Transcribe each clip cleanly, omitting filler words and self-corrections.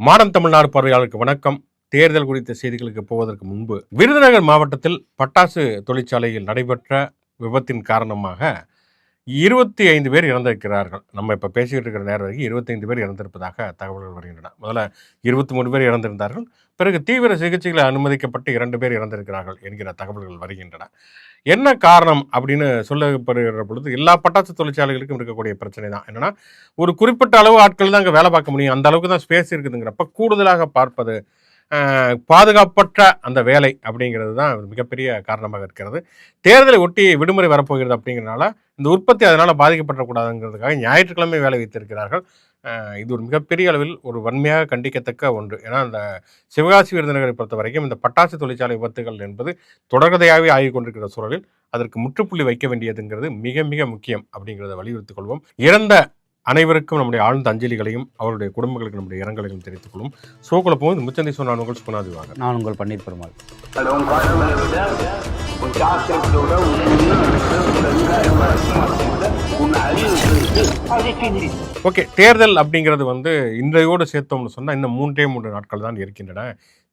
Modern Tamil Nadu பார்வையாளருக்கு வணக்கம். தேர்தல் குறித்த செய்திகளுக்கு போவதற்கு முன்பு, விருதுநகர் மாவட்டத்தில் பட்டாசு தொழிற்சாலையில் நடைபெற்ற விபத்தின் காரணமாக 25 பேர் இறந்திருக்கிறார்கள். நம்ம இப்போ பேசிக்கிட்டு இருக்கிற நேரம் வரைக்கும் 25 பேர் இறந்திருப்பதாக தகவல்கள் வருகின்றன. முதல்ல 23 பேர் இறந்திருந்தார்கள். பிறகு தீவிர சிகிச்சைகளை அனுமதிக்கப்பட்டு 2 பேர் இறந்திருக்கிறார்கள் என்கிற தகவல்கள் வருகின்றன. என்ன காரணம் அப்படின்னு சொல்லப்படுகிற பொழுது, எல்லா பட்டாசு தொழிற்சாலைகளுக்கும் இருக்கக்கூடிய பிரச்சனை தான். என்னன்னா, ஒரு குறிப்பிட்ட அளவு ஆட்கள் தான் அங்கே வேலை பார்க்க முடியும், அந்த அளவுக்கு தான் ஸ்பேஸ் இருக்குதுங்கிறப்ப கூடுதலாக பார்ப்பது, பாதுகாப்பற்ற அந்த வேலை அப்படிங்கிறது தான் மிகப்பெரிய காரணமாக இருக்கிறது. தேர்தலை ஒட்டி விடுமுறை வரப்போகிறது அப்படிங்கிறனால இந்த உற்பத்தி அதனால் பாதிக்கப்படக்கூடாதுங்கிறதுக்காக ஞாயிற்றுக்கிழமை வேலை வைத்திருக்கிறார்கள். இது ஒரு மிகப்பெரிய அளவில் ஒரு வன்மையாக கண்டிக்கத்தக்க ஒன்று. ஏன்னா, அந்த சிவகாசி விருதுநகரை பொறுத்த வரைக்கும் இந்த பட்டாசு தொழிற்சாலை விபத்துகள் என்பது தொடர்கதையாகவே ஆகி கொண்டிருக்கிற சூழலில் அதற்கு முற்றுப்புள்ளி வைக்க வேண்டியதுங்கிறது மிக மிக முக்கியம் அப்படிங்கிறத வலியுறுத்திக் கொள்வோம். இறந்த அனைவருக்கும் நம்முடைய ஆழ்ந்த அஞ்சலிகளையும் அவருடைய குடும்பங்களுக்கு நம்முடைய இரங்கலையும் தெரிவித்துக் கொள்ளும். ஷோக்குள்ள போகுது முச்சந்தி சொன்ன உங்கள் சுகுணாதிவாக. நான் உங்கள் பன்னீர் பெருமாள். ஓகே, தேர்தல் அப்படிங்கிறது இன்றையோடு சேர்த்தோம்னு சொன்னால் இன்னும் 3 நாட்கள் தான் இருக்கின்றன.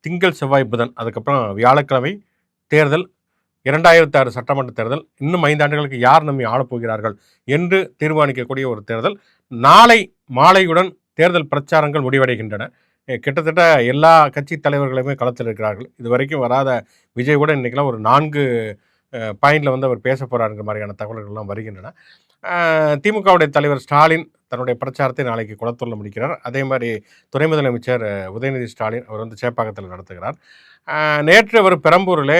திங்கள், செவ்வாய், புதன், அதுக்கப்புறம் வியாழக்கிழமை தேர்தல். 2006 சட்டமன்ற தேர்தல். இன்னும் 5 ஆண்டுகளுக்கு யார் நம்மை ஆளப்போகிறார்கள் என்று தீர்மானிக்கக்கூடிய ஒரு தேர்தல். நாளை மாலையுடன் தேர்தல் பிரச்சாரங்கள் முடிவடைகின்றன. கிட்டத்தட்ட எல்லா கட்சி தலைவர்களுமே களத்தில் இருக்கிறார்கள். இது வரைக்கும் வராத விஜய் கூட இன்றைக்கெல்லாம் ஒரு 4 பாயிண்டில் அவர் பேச போகிறாருங்கிற மாதிரியான தகவல்கள்லாம் வருகின்றன. திமுகவுடைய தலைவர் ஸ்டாலின் தன்னுடைய பிரச்சாரத்தை நாளைக்கு குளத்தூரில் முடிக்கிறார். அதே மாதிரி துணை முதலமைச்சர் உதயநிதி ஸ்டாலின் அவர் சேப்பாக்கத்தில் நடத்துகிறார். நேற்று அவர் பெரம்பூரில்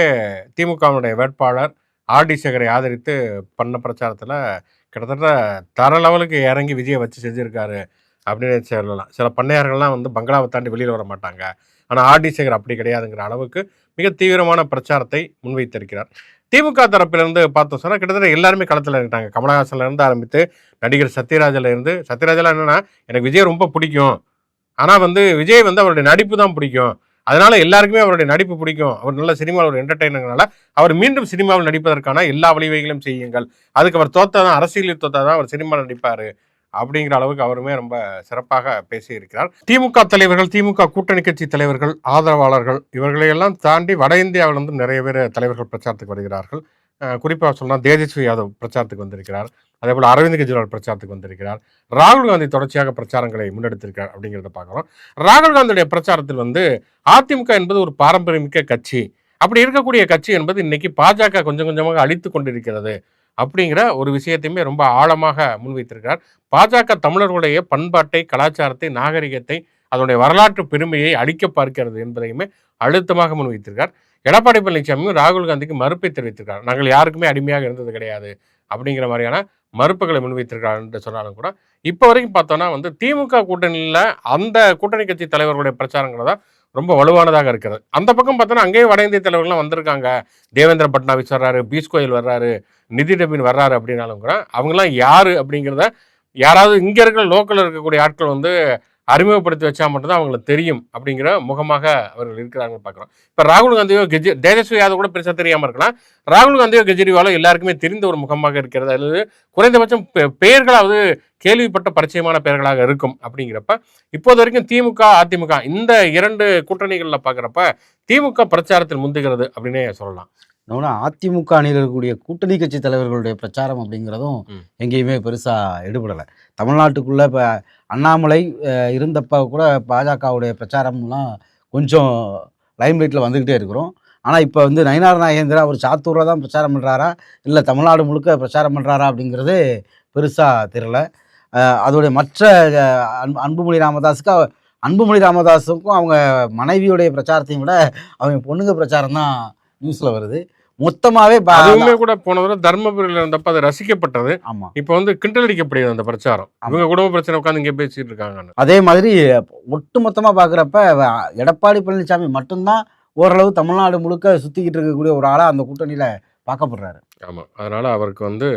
திமுகவுடைய வேட்பாளர் ஆர்டி சேகரை ஆதரித்து பண்ண பிரச்சாரத்தில் கிட்டத்தட்ட தர லெவலுக்கு இறங்கி விஜயை வச்சு செஞ்சுருக்காரு அப்படின்னு சொல்லலாம். சில பண்ணையார்கள்லாம் பங்களாவை தாண்டி வெளியில் வர மாட்டாங்க, ஆனால் ஆர்டி சேகர் அப்படி கிடையாதுங்கிற அளவுக்கு மிக தீவிரமான பிரச்சாரத்தை முன்வைத்திருக்கிறார். திமுக தரப்பிலிருந்து பார்த்தோம் சொன்னால் கிட்டத்தட்ட எல்லாருமே களத்தில் இருக்காங்க. கமலஹாசன்லேருந்து ஆரம்பித்து நடிகர் சத்யராஜிலேருந்து, சத்யராஜெல்லாம் என்னென்னா எனக்கு விஜய் ரொம்ப பிடிக்கும், ஆனால் விஜய் அவருடைய நடிப்பு தான் பிடிக்கும், அதனால எல்லாருக்குமே அவருடைய நடிப்பு பிடிக்கும், அவர் நல்ல சினிமாவில் ஒரு என்டர்டெய்னர்னால அவர் மீண்டும் சினிமாவில் நடிப்பதற்கான எல்லா வழிவகைகளும் செய்யுங்கள், அதுக்கு அவர் தோத்தாதான், அரசியலில் தோத்தாதான் அவர் சினிமாவில் நடிப்பார் அப்படிங்கிற அளவுக்கு அவருமே ரொம்ப சிறப்பாக பேசியிருக்கிறார். திமுக தலைவர்கள், திமுக கூட்டணி கட்சி தலைவர்கள், ஆதரவாளர்கள் இவர்களையெல்லாம் தாண்டி வட இந்தியாவிலிருந்து நிறைய பேர் தலைவர்கள் பிரச்சாரத்துக்கு வருகிறார்கள். குறிப்பாக சொன்னால் தேஜஸ்வி யாதவ் பிரச்சாரத்துக்கு வந்திருக்கிறார். அதே போல் அரவிந்த் கெஜ்ரிவால் பிரச்சாரத்துக்கு வந்திருக்கிறார். ராகுல் காந்தி தொடர்ச்சியாக பிரச்சாரங்களை முன்னெடுத்திருக்கிறார் அப்படிங்கிறத பார்க்குறோம். ராகுல் காந்தியுடைய பிரச்சாரத்தில் அதிமுக என்பது ஒரு பாரம்பரியமிக்க கட்சி, அப்படி இருக்கக்கூடிய கட்சி என்பது இன்னைக்கு பாஜக கொஞ்சம் கொஞ்சமாக அழித்து கொண்டிருக்கிறது அப்படிங்கிற ஒரு விஷயத்தையுமே ரொம்ப ஆழமாக முன்வைத்திருக்கிறார். பாஜக தமிழர்களுடைய பண்பாட்டை, கலாச்சாரத்தை, நாகரிகத்தை, அதனுடைய வரலாற்று பெருமையை அழிக்க பார்க்கிறது என்பதையுமே அழுத்தமாக முன்வைத்திருக்கார். எடப்பாடி பழனிசாமியும் ராகுல் காந்திக்கு மறுப்பை தெரிவித்திருக்கார். நாங்கள் யாருக்குமே அடிமையாக இருந்தது கிடையாது அப்படிங்கிற மாதிரியான மறுப்புகளை முன்வைத்திருக்கார் என்று சொன்னாலும் கூட, இப்போ வரைக்கும் பார்த்தோன்னா திமுக கூட்டணியில் அந்த கூட்டணி கட்சி தலைவர்களுடைய பிரச்சாரங்கள் தான் ரொம்ப வலுவானதாக இருக்கிறது. அந்த பக்கம் பார்த்தோன்னா அங்கேயே வட இந்திய தலைவர்கள்லாம் வந்திருக்காங்க. தேவேந்திர பட்னாவிஸ் வர்றாரு, பீஸ் கோயல் வர்றாரு, நிதி டபின் வர்றாரு அப்படின்னாலும் கூட அவங்களாம் யார் அப்படிங்கிறத யாராவது இங்கே இருக்கிற லோக்கலில் இருக்கக்கூடிய ஆட்கள் அறிமுகப்படுத்தி வச்சா மட்டும்தான் அவங்களுக்கு தெரியும் அப்படிங்கிற முகமாக அவர்கள் இருக்கிறாங்கன்னு பார்க்குறோம். இப்போ ராகுல் காந்தியோ தேஜஸ்வி யாதவ் கூட பெருசாக தெரியாமல் இருக்கலாம். ராகுல் காந்தியோ கெஜ்ரிவாலோ எல்லாருக்குமே தெரிந்த ஒரு முகமாக இருக்கிறது, அல்லது குறைந்தபட்சம் பெயர்களாவது கேள்விப்பட்ட பரிச்சயமான பெயர்களாக இருக்கும். அப்படிங்கிறப்ப இப்போது வரைக்கும் திமுக, அதிமுக இந்த 2 கூட்டணிகளில் பார்க்குறப்ப திமுக பிரச்சாரத்தில் முந்துகிறது அப்படின்னே சொல்லலாம். அதிமுக அணியில் இருக்கக்கூடிய கூட்டணி கட்சி தலைவர்களுடைய பிரச்சாரம் அப்படிங்கிறதும் எங்கேயுமே பெருசாக எடுபடலை. தமிழ்நாட்டுக்குள்ளே இப்போ அண்ணாமலை இருந்தப்போ கூட பாஜகவுடைய பிரச்சாரம்லாம் கொஞ்சம் லைம்லைட்டில் வந்துக்கிட்டே இருக்கிறோம். ஆனால் இப்போ நயினார் நாகேந்திரா ஒரு சாத்தூரில் தான் பிரச்சாரம் பண்ணுறாரா, இல்லை தமிழ்நாடு முழுக்க பிரச்சாரம் பண்ணுறாரா அப்படிங்கிறது பெருசாக தெரியல. அதோடைய மற்ற அன்புமணி ராமதாஸுக்கும் அவங்க மனைவியுடைய பிரச்சாரத்தையும் விட அவங்க பொண்ணுங்க பிரச்சாரம் தான் நியூஸில் வருது. மொத்தமாகவே கூட போன தடவை தர்மபுரியில் இருந்தப்ப அது ரசிக்கப்பட்டது. ஆமாம், இப்போ கிண்டல் அடிக்கப்படுது அந்த பிரச்சாரம். இவங்க குடும்ப பிரச்சனை உட்காந்து இங்கே பேசிட்டு இருக்காங்க. அதே மாதிரி ஒட்டு மொத்தமாக பார்க்குறப்ப எடப்பாடி பழனிசாமி மட்டும்தான் ஓரளவு தமிழ்நாடு முழுக்க சுற்றிக்கிட்டு இருக்கக்கூடிய ஒரு ஆளாக அந்த கூட்டணியில் பார்க்கப்படுறாரு. ஆமாம், அதனால் அவருக்கு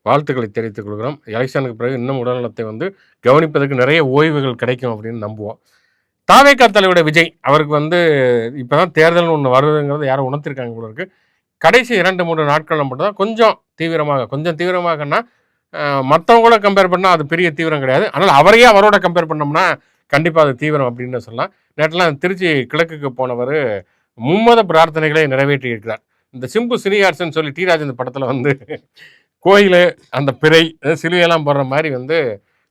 வாழ்த்துக்களை தெரிவித்துக் கொள்கிறோம். எலெக்ஷனுக்கு பிறகு இன்னும் உடல்நலத்தை கவனிப்பதற்கு நிறைய ஓய்வுகள் கிடைக்கும் அப்படின்னு நம்புவோம். தாவேகா தலைவருடைய விஜய் அவருக்கு இப்போ தான் தேர்தல் ஒன்று வருதுங்கிறது யாரும் உணர்த்திருக்காங்க போல இருக்கு. கடைசி 2-3 நாட்களில் மட்டும்தான் கொஞ்சம் தீவிரமாகன்னா மற்றவங்கள கம்பேர் பண்ணால் அது பெரிய தீவிரம் கிடையாது. ஆனால் அவரையே அவரோட கம்பேர் பண்ணோம்னா கண்டிப்பாக அது தீவிரம் அப்படின்னு சொல்லலாம். நேற்றுலாம் திருச்சி கிழக்குக்கு போனவர் மும்மத பிரார்த்தனைகளை நிறைவேற்றி இருக்கிறார். இந்த சிம்பு சினியார்ஸ்ன்னு சொல்லி டி ராஜேந்திர படத்தில் வந்து கோயில் அந்த பிறை சிலுவையெல்லாம் போடுற மாதிரி வந்து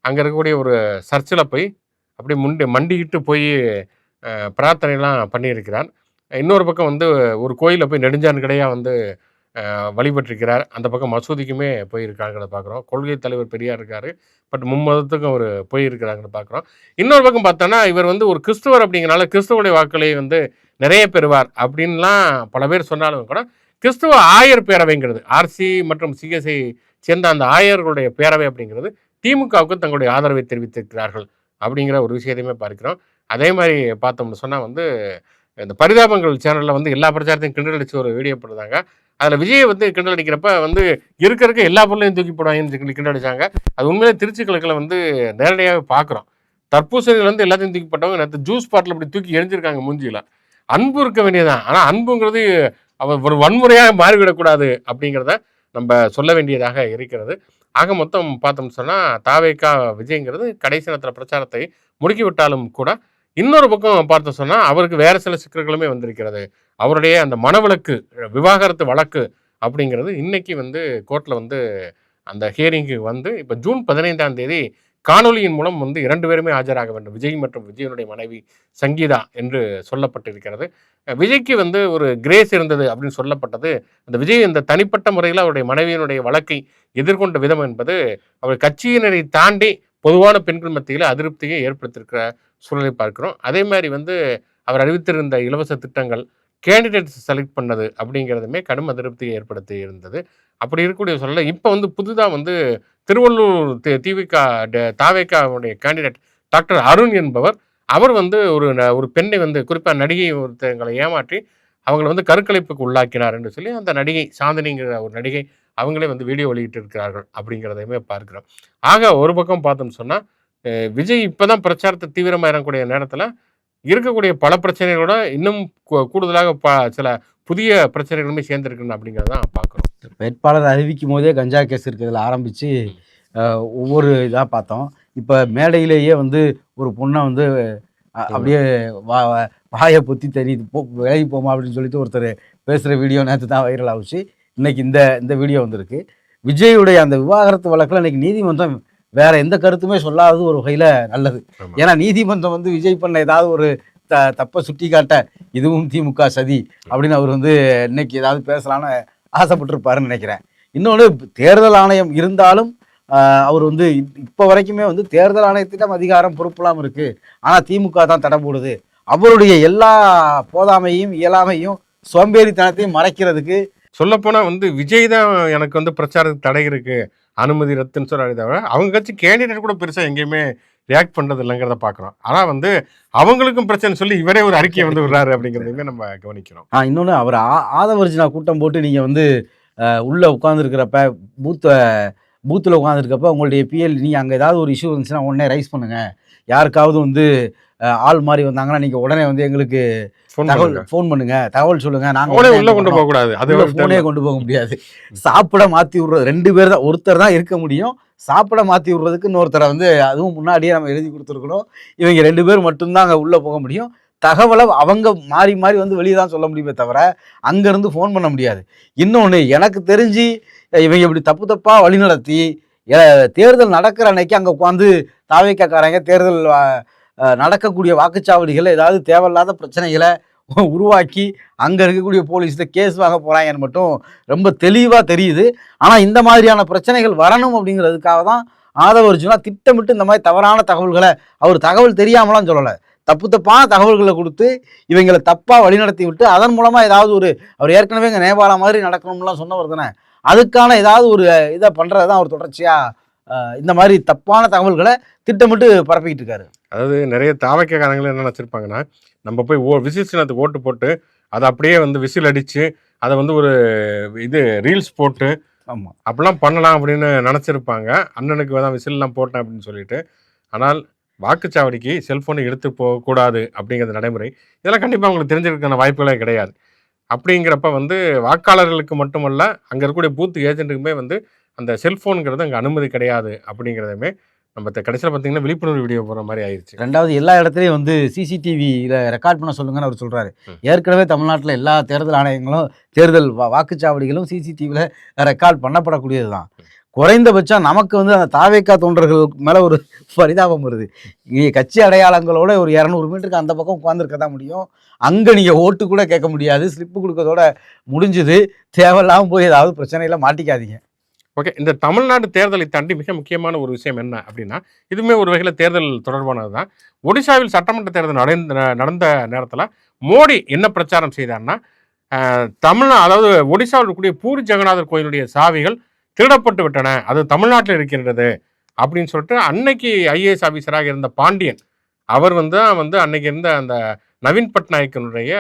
அங்கே இருக்கக்கூடிய ஒரு சர்ச்சில் போய் அப்படி மண்டிக்கிட்டு போய் பிரார்த்தனைலாம் பண்ணியிருக்கிறார். இன்னொரு பக்கம் வந்து ஒரு கோயிலில் போய் நெடுஞ்சான் கடையாக வந்து வழிபட்டிருக்கிறார். அந்த பக்கம் மசூதிக்குமே போயிருக்காங்கிறத பார்க்குறோம். கொள்கை தலைவர் பெரியார் இருக்கார், பட் மும்மதத்துக்கும் அவர் போயிருக்கிறாங்கன்னு பார்க்குறோம். இன்னொரு பக்கம் பார்த்தோன்னா இவர் வந்து ஒரு கிறிஸ்துவர் அப்படிங்கிறனால கிறிஸ்துவனுடைய வாக்களை வந்து நிறைய பெறுவார் அப்படின்லாம் பல பேர் சொன்னாலும் கூட கிறிஸ்துவ ஆயர் பேரவைங்கிறது ஆர்சி மற்றும் சிஎஸ்ஐ சேர்ந்த அந்த ஆயர்களுடைய பேரவை அப்படிங்கிறது திமுகவுக்கு தங்களுடைய ஆதரவை தெரிவித்திருக்கிறார்கள் அப்படிங்கிற ஒரு விஷயத்தையுமே பார்க்கிறோம். அதே மாதிரி பார்த்தோம்னு சொன்னால் வந்து இந்த பரிதாபங்கள் சேனலில் வந்து எல்லா பிரச்சாரத்தையும் கிண்டல் அடித்து ஒரு வீடியோ போடுறாங்க. அதில் விஜயை வந்து கிண்டல் அடிக்கிறப்ப வந்து இருக்க எல்லா பொருளையும் தூக்கி போடுவாங்கன்னு சொல்லி கிண்டல் அடித்தாங்க. அது உண்மையிலே திருச்சி கிழக்கில் வந்து நேரடியாகவே பார்க்குறோம். தர்பூசணியில் வந்து எல்லாத்தையும் தூக்கி போட்டவங்க நேற்று ஜூஸ் பாட்டில் இப்படி தூக்கி எரிஞ்சிருக்காங்க மூஞ்சியில். அன்பு இருக்க வேண்டியதான். ஆனால் அன்புங்கிறது ஒரு வன்முறையாக மாறிவிடக்கூடாது அப்படிங்கிறத நம்ம சொல்ல வேண்டியதாக இருக்கிறது. ஆக மொத்தம் பார்த்தோம்னு சொன்னால் தாவேகா விஜய்ங்கிறது கடைசி நேரத்தில் பிரச்சாரத்தை முடுக்கிவிட்டாலும் கூட இன்னொரு பக்கம் பார்த்து சொன்னால் அவருக்கு வேறு சில சிக்கல்களுமே வந்திருக்கிறது. அவருடைய அந்த மனவழக்கு விவாகரத்து வழக்கு அப்படிங்கிறது இன்னைக்கு வந்து கோர்ட்டில் வந்து அந்த ஹியரிங்கு வந்து இப்போ ஜூன் 15ஆம் தேதி காணொலியின் மூலம் வந்து 2 பேருமே ஆஜராக வேண்டும். விஜய் மற்றும் விஜயனுடைய மனைவி சங்கீதா என்று சொல்லப்பட்டிருக்கிறது. விஜய்க்கு வந்து ஒரு கிரேஸ் இருந்தது அப்படின்னு சொல்லப்பட்டது. அந்த விஜய் இந்த தனிப்பட்ட முறையில் அவருடைய மனைவியினுடைய வழக்கை எதிர்கொண்ட விதம் என்பது அவர் கட்சியினரை தாண்டி பொதுவான பெண்கள் மத்தியில் அதிருப்தியை ஏற்படுத்தியிருக்கிற சூழலை பார்க்கிறோம். அதே மாதிரி வந்து அவர் அறிவித்திருந்த இலவச திட்டங்கள் கேண்டிடேட்ஸ் செலக்ட் பண்ணது அப்படிங்கிறதுமே கடும் அதிருப்தியை ஏற்படுத்தி இருந்தது. அப்படி இருக்கக்கூடிய சூழலில் இப்போ வந்து புதுதாக வந்து திருவள்ளூர் தாவேகாவுடைய கேண்டிடேட் டாக்டர் அருண் என்பவர் அவர் வந்து ஒரு பெண்ணை வந்து குறிப்பாக நடிகை ஒருத்தங்களை ஏமாற்றி அவங்களை வந்து கருக்கலைப்புக்கு உள்ளாக்கினார் என்று சொல்லி அந்த நடிகை சாந்தினிங்கிற ஒரு நடிகை அவங்களே வந்து வீடியோ வெளியிட்டு இருக்கிறார்கள் அப்படிங்கிறதையுமே பார்க்கிறோம். ஆக ஒரு பக்கம் பார்த்தோம்னு சொன்னால் விஜய் இப்போதான் பிரச்சாரத்தை தீவிரமாக இறங்கக்கூடிய நேரத்தில் இருக்கக்கூடிய பல பிரச்சனைகளோட இன்னும் கூடுதலாக சில புதிய பிரச்சனைகளுமே சேர்ந்துருக்குன்னு அப்படிங்கிறதான் பார்க்குறோம். வேட்பாளர் அறிவிக்கும் போதே கஞ்சா கேஸ் இருக்கிறதுல ஆரம்பித்து ஒவ்வொரு இதாக பார்த்தோம். இப்போ மேடையிலேயே வந்து ஒரு பொண்ணை வந்து அப்படியே வாயை பொத்தி தெரியுது விலகி போமா அப்படின்னு சொல்லிட்டு ஒருத்தர் பேசுகிற வீடியோ நேற்று தான் வைரல் ஆகுச்சு. இன்னைக்கு இந்த வீடியோ வந்திருக்கு. விஜயுடைய அந்த விவாகரத்து வழக்கில் இன்னைக்கு நீதிமன்றம் வேற எந்த கருத்துமே சொல்லாதது ஒரு வகையில் நல்லது. ஏன்னா நீதிமன்றம் வந்து விஜய் பண்ண ஏதாவது ஒரு தப்பை சுட்டி காட்ட இதுவும் திமுக சதி அப்படின்னு அவர் வந்து இன்னைக்கு ஏதாவது பேசலான்னு ஆசைப்பட்டிருப்பாருன்னு நினைக்கிறேன். இன்னொன்று தேர்தல் ஆணையம் இருந்தாலும் அவர் வந்து இப்போ வரைக்குமே வந்து தேர்தல் ஆணையத்திடம் அதிகாரம் பொறுப்பெல்லாம் இருக்குது, ஆனால் திமுக தான் தடை போடுது. அவருடைய எல்லா போதாமையும் இயலாமையும் சோம்பேறித்தனத்தையும் மறைக்கிறதுக்கு சொல்லப்போனால் வந்து விஜய் தான் எனக்கு வந்து பிரச்சாரத்துக்கு தடை இருக்கு அனுமதி ரத்துன்னு சொல்றாரு தவிர அவங்க கட்சி கேண்டிடேட் கூட பெருசாக எங்கேயுமே ரியாக்ட் பண்ணுறது இல்லைங்கிறத பார்க்குறோம். ஆனால் வந்து அவங்களுக்கும் பிரச்சனை சொல்லி இவரே ஒரு அறிக்கையை வந்து விடுறாரு அப்படிங்கிறதையுமே நம்ம கவனிக்கிறோம். இன்னொன்று அவர் ஆதவர்ஜினா கூட்டம் போட்டு நீங்கள் வந்து உள்ளே உட்காந்துருக்கிறப்ப பூத்தில் உட்காந்துருக்கப்ப உங்களுடைய பிஎல் நீங்கள் அங்கே ஏதாவது ஒரு இஷ்யூ இருந்துச்சுன்னா உடனே ரைஸ் பண்ணுங்கள். யாருக்காவது வந்து ஆள் மாறி வந்தாங்கன்னா நீங்கள் உடனே வந்து எங்களுக்கு ஃபோன் பண்ணுங்க, தகவல் சொல்லுங்க. நாங்கள் உள்ள கொண்டு போக கூடாது, அது ஃபோனே கொண்டு போக முடியாது. சாப்பிட மாற்றி விடுறது 2 பேர் தான், ஒருத்தர் தான் இருக்க முடியும். சாப்பிட மாற்றி விடுறதுக்கு இன்னொருத்தரை வந்து அதுவும் முன்னாடியே நம்ம எழுதி கொடுத்துருக்கணும். இவங்க 2 பேர் மட்டும்தான் அங்கே உள்ளே போக முடியும். தகவலை அவங்க மாறி மாறி வந்து வெளியே தான் சொல்ல முடியுமே தவிர அங்கேருந்து ஃபோன் பண்ண முடியாது. இன்னொன்று எனக்கு தெரிஞ்சு இவங்க இப்படி தப்பாக வழிநடத்தி தேர்தல் நடக்கிற அன்னைக்கு அங்கே உட்காந்து தாவேக்காரங்க தேர்தல் நடக்கக்கூடிய வாக்குச்சாவடிகளில் ஏதாவது தேவையில்லாத பிரச்சனைகளை உருவாக்கி அங்கே இருக்கக்கூடிய போலீஸில் கேஸ் வாங்க போகிறாங்கன்னு மட்டும் ரொம்ப தெளிவாக தெரியுது. ஆனால் இந்த மாதிரியான பிரச்சனைகள் வரணும் அப்படிங்கிறதுக்காக தான் ஆதவர்ஜுனா திட்டமிட்டு இந்த மாதிரி தவறான தகவல்களை அவர் தகவல் தெரியாமலாம் சொல்லலை, தப்பான தகவல்களை கொடுத்து இவங்களை தப்பாக வழிநடத்தி விட்டு அதன் மூலமாக ஏதாவது ஒரு அவர் ஏற்கனவே இங்கே நேபாள மாதிரி நடக்கணும்லாம் சொன்னவர் தானே, அதுக்கான ஏதாவது ஒரு இதை பண்ணுறது தான் அவர் தொடர்ச்சியாக இந்த மாதிரி தப்பான தகவல்களை திட்டமிட்டு பரப்பிக்கிட்டு இருக்காரு. அதாவது நிறைய தாவக்காரங்களும் என்ன நினச்சிருப்பாங்கன்னா நம்ம போய் விசில் சின்னத்துக்கு ஓட்டு போட்டு அதை அப்படியே வந்து விசில் அடித்து அதை வந்து ஒரு ரீல்ஸ் போட்டு ஆமாம் அப்படிலாம் பண்ணலாம் அப்படின்னு நினச்சிருப்பாங்க. அண்ணனுக்கு தான் விசில்லாம் போட்டேன் அப்படின்னு சொல்லிட்டு. ஆனால் வாக்குச்சாவடிக்கு செல்ஃபோனை எடுத்து போகக்கூடாது அப்படிங்கிறது நடைமுறை. இதெல்லாம் கண்டிப்பாக அவங்களுக்கு தெரிஞ்சிருக்கான வாய்ப்புகளே கிடையாது. அப்படிங்கிறப்ப வந்து வாக்காளர்களுக்கு மட்டுமல்ல அங்கே இருக்கக்கூடிய பூத் ஏஜென்ட்டுக்குமே வந்து அந்த செல்ஃபோனுங்கிறது அங்கே அனுமதி கிடையாது அப்படிங்கிறதுமே நம்ம கடைசியில் பார்த்தீங்கன்னா விழிப்புணர்வு வீடியோ போகிற மாதிரி ஆயிடுச்சு. ரெண்டாவது எல்லா இடத்துலையும் வந்து சிசிடிவியில் ரெக்கார்ட் பண்ண சொல்லுங்கன்னு அவர் சொல்கிறாரு. ம். ஏற்கனவே தமிழ்நாட்டில் எல்லா தேர்தல் ஆணையங்களும் தேர்தல் வாக்குச்சாவடிகளும் சிசிடிவியில் ரெக்கார்ட் பண்ணப்படக்கூடியது தான். குறைந்தபட்சம் நமக்கு வந்து அந்த தாவேக்கா தொண்டர்கள் மேலே ஒரு பரிதாபம் வருது. கட்சி அடையாளங்களோட ஒரு 200 மீட்டருக்கு அந்த பக்கம் உட்காந்துருக்க தான் முடியும். அங்கே நீங்கள் ஓட்டு கூட கேட்க முடியாது. ஸ்லிப்பு கொடுக்கறதோட முடிஞ்சுது. தேவையில்லாமல் போய் ஏதாவது பிரச்சனையில் மாட்டிக்காதீங்க. ஓகே, இந்த தமிழ்நாடு தேர்தலை தாண்டி மிக முக்கியமான ஒரு விஷயம் என்ன அப்படின்னா, இதுவுமே ஒரு வகையில் தேர்தல் தொடர்பானது தான். ஒடிசாவில் சட்டமன்ற தேர்தல் நடந்த நேரத்தில் மோடி என்ன பிரச்சாரம் செய்தார்னா, அதாவது ஒடிசாவில் இருக்கக்கூடிய பூரி ஜெகநாதர் கோயிலுடைய சாவிகள் திருடப்பட்டு விட்டன, அது தமிழ்நாட்டில் இருக்கின்றது அப்படின்னு சொல்லிட்டு அன்னைக்கு ஐஏஎஸ் ஆஃபீஸராக இருந்த பாண்டியன் அவர் வந்து அன்னைக்கு இருந்த அந்த நவீன் பட்நாயக்கனுடைய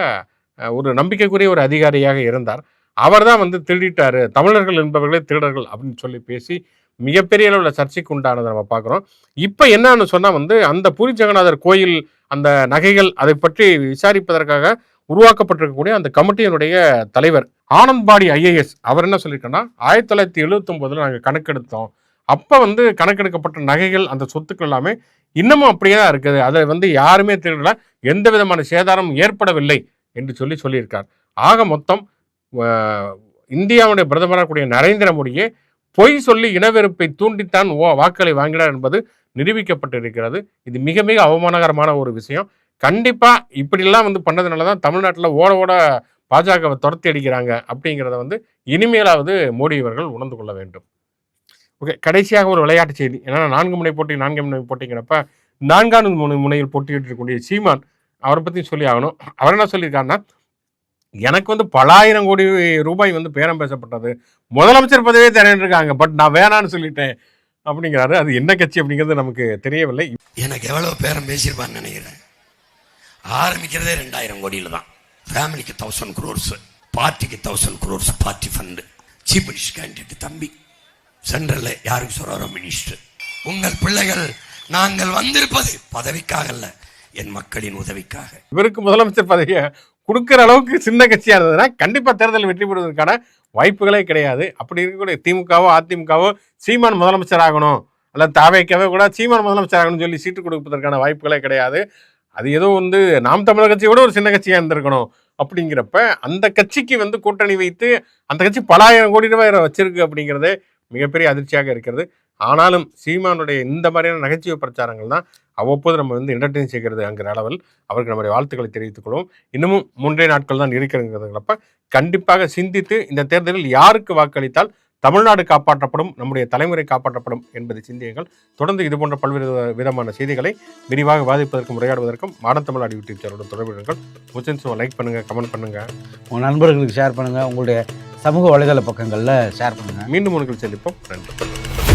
ஒரு நம்பிக்கைக்குரிய ஒரு அதிகாரியாக இருந்தார். அவர் தான் வந்து திருடிட்டாரு, தமிழர்கள் என்பவர்களே திருடர்கள் அப்படின்னு சொல்லி பேசி மிகப்பெரிய அளவில் சர்ச்சைக்கு உண்டானதை நம்ம பார்க்குறோம். இப்போ என்னன்னு சொன்னால் வந்து அந்த பூரி ஜெகநாதர் கோயில் அந்த நகைகள் அதை பற்றி விசாரிப்பதற்காக உருவாக்கப்பட்டிருக்கக்கூடிய அந்த கமிட்டியினுடைய தலைவர் ஆனந்த்பாடி ஐஏஎஸ் அவர் என்ன சொல்லியிருக்கோன்னா, 1979 நாங்கள் கணக்கெடுத்தோம். அப்போ வந்து கணக்கெடுக்கப்பட்ட நகைகள் அந்த சொத்துக்கள் எல்லாமே இன்னமும் அப்படியே தான் இருக்குது, அதை வந்து யாருமே திருடல, எந்த விதமான சேதாரமும் ஏற்படவில்லை என்று சொல்லியிருக்கார். ஆக மொத்தம் இந்தியாவுடைய பிரதமராக கூடிய நரேந்திர மோடியே பொய் சொல்லி இனவெறுப்பை தூண்டித்தான் வாக்களை வாங்கினார் என்பது நிரூபிக்கப்பட்டிருக்கிறது. இது மிக மிக அவமானகரமான ஒரு விஷயம். கண்டிப்பாக இப்படிலாம் வந்து பண்ணதுனால தான் தமிழ்நாட்டில் ஓட ஓட பாஜகவை துரத்தி அடிக்கிறாங்க அப்படிங்கிறத வந்து இனிமேலாவது மோடி அவர்கள் உணர்ந்து கொள்ள வேண்டும். ஓகே, கடைசியாக ஒரு விளையாட்டு செய்தி. ஏன்னா 4 முனை போட்டிங்கிறப்ப 4வது முனையில் போட்டியிட்டு இருக்கக்கூடிய சீமான் அவரை பற்றி சொல்லி ஆகணும். அவர் என்ன சொல்லியிருக்காருன்னா, எனக்கு வந்து பல ஆயிரம் கோடி ரூபாய் வந்து பேரம் பேசப்பட்டது, முதலமைச்சர் பதவியே தரேன்ருக்காங்க, பட் நான் வேணான்னு சொல்லிட்டேன் அப்படிங்கிறாரு. அது என்ன கட்சி அப்படிங்கிறது நமக்கு தெரியவில்லை. எனக்கு எவ்வளவு பேரம் பேசியிருப்பான்னு நினைக்கிறேன். ஆரம்பிக்கிறதே 2000 கோடியில் தான். ஃபேமிலிக்கு 1000 crores, பார்ட்டிக்கு 1000 crores, party fund. Chief minister candidate தம்பி, சென்ட்ரல்ல யாருக்கு சொல்றாரோ மினிஸ்டர். உங்கள் பிள்ளைகள் நாங்கள் வந்திருப்பது பதவிக்காக அல்ல, என் மக்களின் உதவிக்காக. இவருக்கு முதலமைச்சர் பதவியை கொடுக்குற அளவுக்கு சின்ன கட்சியாக இருந்ததுன்னா கண்டிப்பாக தேர்தல் வெற்றி பெறுவதற்கான வாய்ப்புகளே கிடையாது. அப்படி இருக்கக்கூடிய திமுகவோ அதிமுகவோ சீமான் முதலமைச்சர் ஆகணும், அல்லது தாவேக்காவே கூட சீமான் முதலமைச்சர் ஆகணும்னு சொல்லி சீட்டு கொடுப்பதற்கான வாய்ப்புகளே கிடையாது. அது ஏதோ வந்து நாம் தமிழர் கட்சியோட ஒரு சின்ன கட்சியாக இருந்திருக்கணும். அப்படிங்கிறப்ப அந்த கட்சிக்கு வந்து கூட்டணி வைத்து அந்த கட்சி பல ஆயிரம் கோடி ரூபாய் வச்சிருக்கு அப்படிங்கிறதே மிகப்பெரிய அதிர்ச்சியாக இருக்கிறது. ஆனாலும் சீமானுடைய இந்த மாதிரியான நகைச்சுவை பிரச்சாரங்கள் தான் அவ்வப்போது நம்ம வந்து என்டர்டெயின் செய்கிறதுங்கிற அளவில் அவருக்கு நம்முடைய வாழ்த்துக்களை தெரிவித்துக் கொள்வோம். இன்னமும் 3 நாட்கள் தான் இருக்கிறதுங்கிறப்ப கண்டிப்பாக சிந்தித்து இந்த தேர்தலில் யாருக்கு வாக்களித்தால் தமிழ்நாடு காப்பாற்றப்படும், நம்முடைய தலைமுறை காப்பாற்றப்படும் என்பதை சிந்தியுங்கள். தொடர்ந்து இது போன்ற பல்வேறு விதமான செய்திகளை விரிவாக வாதிப்பதற்கும் உரையாடுவதற்கும் மாடர்ன் தமிழ் யூடியூப் சேனலுடன் தொடர்புகள். முச்சன்ஸும் லைக் பண்ணுங்கள், கமெண்ட் பண்ணுங்கள், உங்கள் நண்பர்களுக்கு ஷேர் பண்ணுங்கள், உங்களுடைய சமூக வலைதள பக்கங்களில் ஷேர் பண்ணுங்கள். மீண்டும் உங்களுக்கு சந்திப்போம். நன்றி.